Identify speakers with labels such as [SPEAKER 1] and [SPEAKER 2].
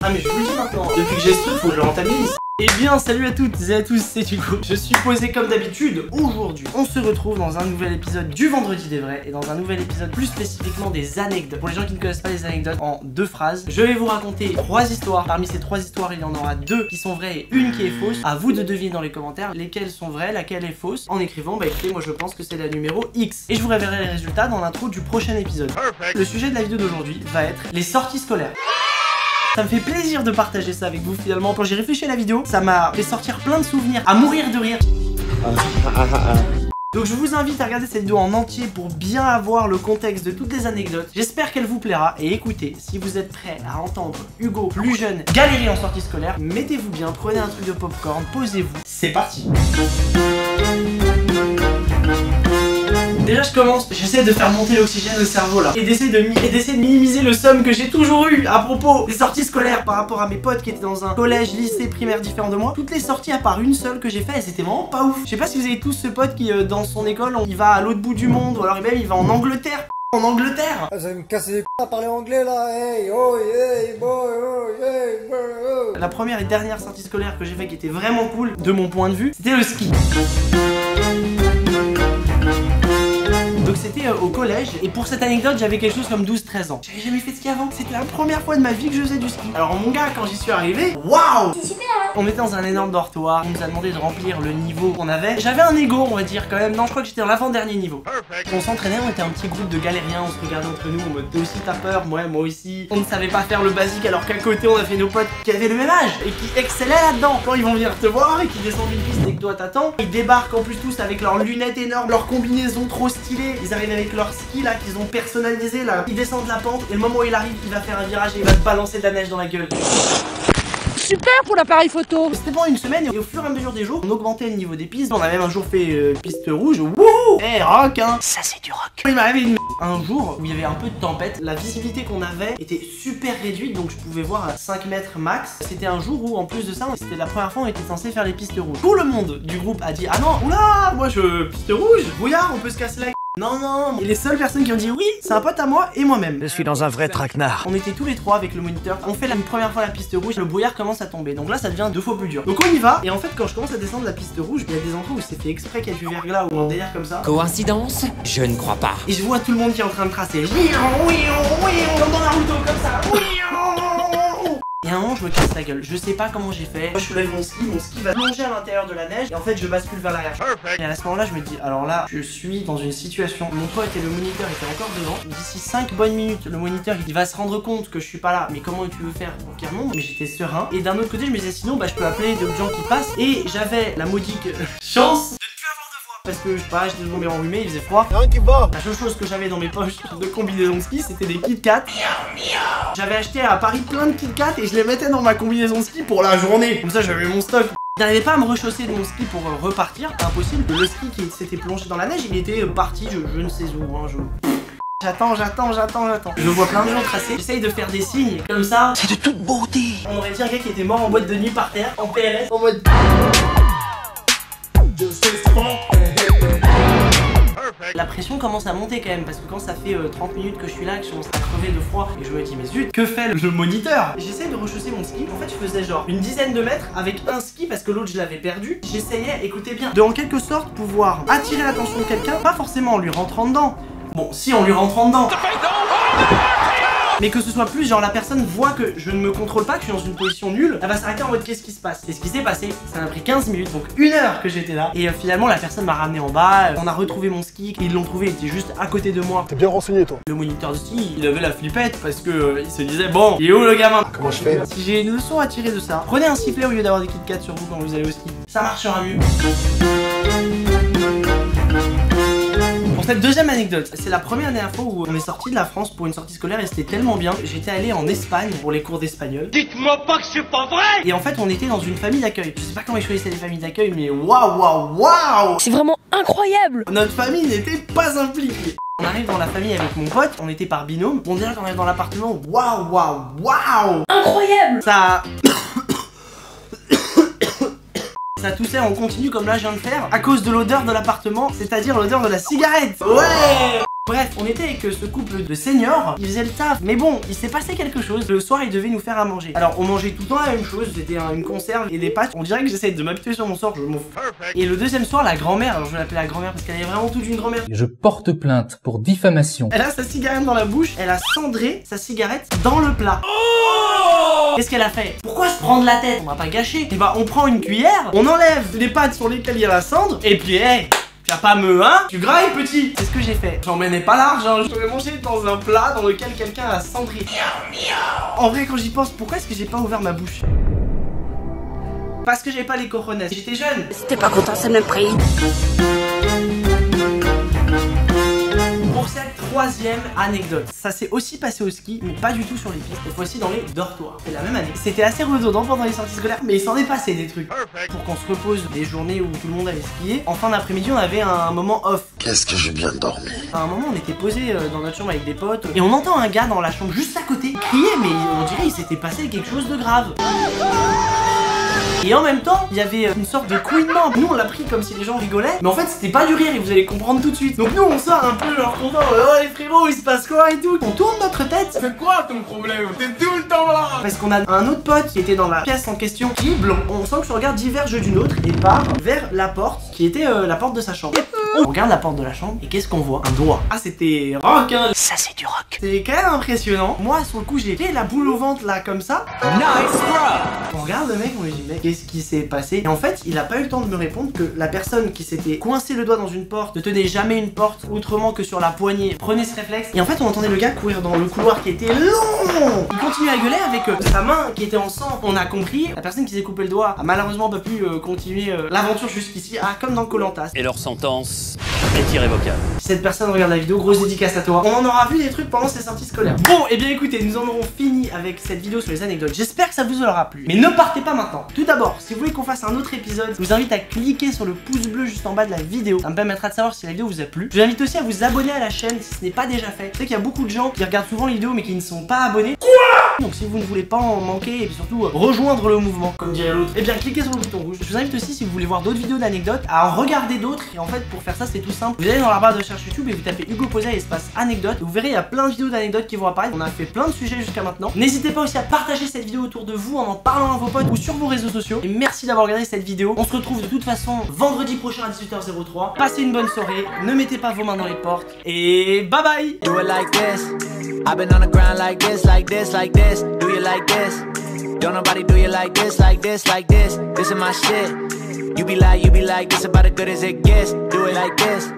[SPEAKER 1] Ah mais je vous le dis maintenant, depuis que j'ai ce truc, faut que je le rentabilise. Eh bien salut à toutes et à tous, c'est Hugo. Je suis posé comme d'habitude. Aujourd'hui, on se retrouve dans un nouvel épisode du Vendredi des Vrais et dans un nouvel épisode plus spécifiquement des anecdotes. Pour les gens qui ne connaissent pas les anecdotes, en 2 phrases, je vais vous raconter 3 histoires. Parmi ces 3 histoires, il y en aura 2 qui sont vraies et une qui est fausse. À vous de deviner dans les commentaires lesquelles sont vraies, laquelle est fausse. En écrivant, bah écoutez, moi je pense que c'est la numéro X. Et je vous révélerai les résultats dans l'intro du prochain épisode. Perfect. Le sujet de la vidéo d'aujourd'hui va être les sorties scolaires. Ça me fait plaisir de partager ça avec vous finalement. Quand j'ai réfléchi à la vidéo, ça m'a fait sortir plein de souvenirs, à mourir de rire. Donc je vous invite à regarder cette vidéo en entier pour bien avoir le contexte de toutes les anecdotes. J'espère qu'elle vous plaira. Et écoutez, si vous êtes prêts à entendre Hugo, plus jeune, galérer en sortie scolaire, mettez-vous bien, prenez un truc de popcorn, posez-vous. C'est parti. Déjà je commence, j'essaie de faire monter l'oxygène au cerveau là et d'essayer de minimiser le somme que j'ai toujours eu à propos des sorties scolaires par rapport à mes potes qui étaient dans un collège, lycée, primaire différent de moi. Toutes les sorties à part une seule que j'ai fait, c'était vraiment pas ouf. Je sais pas si vous avez tous ce pote qui dans son école, il va à l'autre bout du monde ou alors même il va en Angleterre. En Angleterre.
[SPEAKER 2] Ah, j'allais me casser les à parler anglais là. Hey, oh, hey, boy, oh, hey, boy, oh.
[SPEAKER 1] La première et dernière sortie scolaire que j'ai fait qui était vraiment cool de mon point de vue, c'était le ski. Donc c'était au collège et pour cette anecdote j'avais quelque chose comme 12-13 ans. J'avais jamais fait de ski avant, c'était la première fois de ma vie que je faisais du ski. Alors mon gars quand j'y suis arrivé, waouh, c'est super hein. On était dans un énorme dortoir, on nous a demandé de remplir le niveau qu'on avait. J'avais un ego on va dire quand même, non je crois que j'étais dans l'avant-dernier niveau. On s'entraînait, on était un petit groupe de galériens, on se regardait entre nous en mode t'es aussi t'as peur, moi aussi. On ne savait pas faire le basique alors qu'à côté on a fait nos potes qui avaient le même âge et qui excellaient là-dedans. Quand ils vont venir te voir et qu'ils descendent une piste et que toi t'attends, ils débarquent en plus tous avec leurs lunettes énormes, leurs combinaisons trop stylées. Ils arrivent avec leur ski là qu'ils ont personnalisé là. Ils descendent la pente et le moment où il arrive, il va faire un virage et il va te balancer de la neige dans la gueule.
[SPEAKER 3] Super pour l'appareil photo.
[SPEAKER 1] C'était pendant une semaine et au fur et à mesure des jours, on augmentait le niveau des pistes. On a même un jour fait piste rouge. Wouhou. Eh rock hein. Ça c'est du rock. Il m'est arrivé un jour où il y avait un peu de tempête. La visibilité qu'on avait était super réduite donc je pouvais voir à 5 mètres max. C'était un jour où en plus de ça, c'était la première fois où on était censé faire les pistes rouges. Tout le monde du groupe a dit ah non, oula, moi je piste rouge, brouillard, on peut se casser la gueule. Non, non, et les seules personnes qui ont dit oui, c'est un pote à moi et moi-même.
[SPEAKER 4] Je suis dans un vrai traquenard.
[SPEAKER 1] On était tous les trois avec le moniteur. On fait la première fois la piste rouge, le brouillard commence à tomber. Donc là, ça devient 2 fois plus dur. Donc on y va. Et en fait, quand je commence à descendre la piste rouge, il y a des endroits où c'est fait exprès qu'il y a du verglas ou un délire comme ça.
[SPEAKER 4] Coïncidence? Je ne crois pas.
[SPEAKER 1] Et je vois tout le monde qui est en train de tracer. Oui, comme dans Naruto, comme ça. Et à un moment je me casse la gueule, je sais pas comment j'ai fait. Moi je soulève mon ski va plonger à l'intérieur de la neige et en fait je bascule vers l'arrière. Et à ce moment là je me dis alors là je suis dans une situation, mon pote et le moniteur étaient encore devant. D'ici 5 bonnes minutes le moniteur il va se rendre compte que je suis pas là. Mais comment tu veux faire pour qu'il remonte? Mais j'étais serein. Et d'un autre côté je me disais sinon bah je peux appeler d'autres gens qui passent. Et j'avais la maudique chance parce que je sais pas, j'étais tombé enrhumé, il faisait froid.
[SPEAKER 2] Rien qui va.
[SPEAKER 1] La seule chose que j'avais dans mes poches de combinaison de ski, c'était des Kit Kat. J'avais acheté à Paris plein de Kit Kat et je les mettais dans ma combinaison de ski pour la journée. Comme ça, j'avais mon stock. J'arrivais pas à me rechausser de mon ski pour repartir. Impossible. Le ski qui s'était plongé dans la neige, il était parti, je ne sais où. Hein, J'attends. Je vois plein de gens tracer. J'essaye de faire des signes comme ça. C'est de toute beauté. On aurait dit un gars qui était mort en boîte de nuit par terre, en PLS, en mode. La pression commence à monter quand même parce que quand ça fait 30 minutes que je suis là, que je commence à crever de froid et je me dis mais zut, que fait le moniteur? J'essaye de rechausser mon ski. En fait je faisais genre une dizaine de mètres avec un ski parce que l'autre je l'avais perdu. J'essayais, écoutez bien, de en quelque sorte pouvoir attirer l'attention de quelqu'un, pas forcément en lui rentrant dedans. Bon si en lui rentrant dedans. Mais que ce soit plus genre la personne voit que je ne me contrôle pas, que je suis dans une position nulle, elle va s'arrêter en mode qu'est-ce qui se passe. Et ce qui s'est passé, ça m'a pris 15 minutes, donc 1 heure que j'étais là. Et finalement la personne m'a ramené en bas, on a retrouvé mon ski, ils l'ont trouvé, il était juste à côté de moi.
[SPEAKER 2] T'es bien renseigné toi.
[SPEAKER 1] Le moniteur de ski, il avait la flippette parce que il se disait bon, il est où le gamin?
[SPEAKER 2] Comment je fais?
[SPEAKER 1] Si j'ai une leçon à tirer de ça, prenez un sifflet au lieu d'avoir des Kit Kat sur vous quand vous allez au ski. Ça marchera mieux. Pour cette deuxième anecdote, c'est la première fois où on est sorti de la France pour une sortie scolaire et c'était tellement bien. J'étais allé en Espagne pour les cours d'espagnol.
[SPEAKER 4] Dites-moi pas que c'est pas vrai!
[SPEAKER 1] Et en fait on était dans une famille d'accueil. Je sais pas comment ils choisissaient les familles d'accueil mais waouh.
[SPEAKER 3] C'est vraiment incroyable.
[SPEAKER 1] Notre famille n'était pas impliquée. On arrive dans la famille avec mon pote, on était par binôme. On dirait qu'on arrive dans l'appartement, waouh.
[SPEAKER 3] Incroyable.
[SPEAKER 1] Ça... Ça toussait en continu comme là je viens de faire à cause de l'odeur de l'appartement, c'est-à-dire l'odeur de la cigarette. Ouais. Bref, on était avec ce couple de seniors, ils faisaient le taf. Mais bon, il s'est passé quelque chose. Le soir, ils devaient nous faire à manger. Alors, on mangeait tout le temps la même chose. C'était une conserve et des pâtes. On dirait que j'essaie de m'appuyer sur mon sort, je m'en fous. Et le deuxième soir, la grand-mère, alors je l'appelais la grand-mère parce qu'elle avait vraiment toute une grand-mère.
[SPEAKER 5] Je porte plainte pour diffamation.
[SPEAKER 1] Elle a sa cigarette dans la bouche, elle a cendré sa cigarette dans le plat. Qu'est-ce qu'elle a fait? Pourquoi se prendre la tête? On va pas gâcher. Et bah, on prend une cuillère, on enlève les pâtes sur lesquelles il y a la cendre, et puis, hey, tu vas pas tu grailles, petit. C'est ce que j'ai fait. J'en menais pas large, hein. Je l'ai mangé dans un plat dans lequel quelqu'un a cendré. En vrai, quand j'y pense, pourquoi est-ce que j'ai pas ouvert ma bouche? Parce que j'avais pas les cojones. J'étais jeune.
[SPEAKER 3] Si t'es pas content, c'est le même prix.
[SPEAKER 1] Pour cette troisième anecdote, ça s'est aussi passé au ski, mais pas du tout sur les pistes, cette fois-ci dans les dortoirs. C'est la même année. C'était assez redondant pendant les sorties scolaires, mais il s'en est passé des trucs. Pour qu'on se repose les journées où tout le monde allait skier, en fin d'après-midi, on avait un moment off.
[SPEAKER 6] Qu'est-ce que j'ai bien dormi.
[SPEAKER 1] À un moment, on était posé dans notre chambre avec des potes, et on entend un gars dans la chambre juste à côté crier, mais on dirait il s'était passé quelque chose de grave. Et en même temps, il y avait une sorte de couinement. Nous, on l'a pris comme si les gens rigolaient, mais en fait, c'était pas du rire et vous allez comprendre tout de suite. Donc nous, on sort un peu genre content. Oh les frérots, il se passe quoi et tout. On tourne notre tête.
[SPEAKER 7] C'est quoi ton problème? T'es tout le temps là.
[SPEAKER 1] Parce qu'on a un autre pote qui était dans la pièce en question, qui est blanc. On sent que son regard diverge d'une autre et part vers la porte, qui était la porte de sa chambre. On regarde la porte de la chambre et qu'est-ce qu'on voit? Un doigt. Ah, c'était rock, hein.
[SPEAKER 3] Ça, c'est du rock.
[SPEAKER 1] C'est quand même impressionnant. Moi, sur le coup, j'ai fait la boule au ventre là, comme ça.
[SPEAKER 4] Nice bro.
[SPEAKER 1] On regarde le mec, on lui dit mec, qu'est-ce qui s'est passé? Et en fait, il a pas eu le temps de me répondre que la personne qui s'était coincé le doigt dans une porte ne tenait jamais une porte autrement que sur la poignée. Prenez ce réflexe. Et en fait, on entendait le gars courir dans le couloir qui était long. Il continuait à gueuler avec sa main qui était en sang. On a compris. La personne qui s'est coupé le doigt a malheureusement pas pu continuer l'aventure jusqu'ici. Ah, comme dans Koh-Lanta.
[SPEAKER 4] Et leur sentence est irrévocable.
[SPEAKER 1] Si cette personne regarde la vidéo, grosse dédicace à toi. On en aura vu des trucs pendant ces sorties scolaires. Bon, et bien écoutez, nous en aurons fini avec cette vidéo sur les anecdotes. J'espère que ça vous aura plu. Mais ne partez pas maintenant. Tout d'abord, si vous voulez qu'on fasse un autre épisode, je vous invite à cliquer sur le pouce bleu juste en bas de la vidéo. Ça me permettra de savoir si la vidéo vous a plu. Je vous invite aussi à vous abonner à la chaîne si ce n'est pas déjà fait. Je sais qu'il y a beaucoup de gens qui regardent souvent les vidéos mais qui ne sont pas abonnés. Quoi? Donc si vous ne voulez pas en manquer et puis surtout rejoindre le mouvement, comme dirait l'autre, et bien cliquez sur le bouton rouge. Je vous invite aussi, si vous voulez voir d'autres vidéos d'anecdotes, à en regarder d'autres. Et en fait, pour faire ça, c'est tout simple. Vous allez dans la barre de recherche YouTube et vous tapez Hugo Posa espace anecdote. Vous verrez, il y a plein de vidéos d'anecdotes qui vont apparaître. On a fait plein de sujets jusqu'à maintenant. N'hésitez pas aussi à partager cette vidéo autour de vous en parlant à vos potes ou sur vos réseaux sociaux. Et merci d'avoir regardé cette vidéo. On se retrouve de toute façon vendredi prochain à 18h03. Passez une bonne soirée, ne mettez pas vos mains dans les portes et bye bye.
[SPEAKER 8] Do it like this. I've been on the ground like this, like this, like this. Do you like this? Don't nobody do you like this, like this, like this. This is my shit. You be like, this about as good as it gets. Do it like this.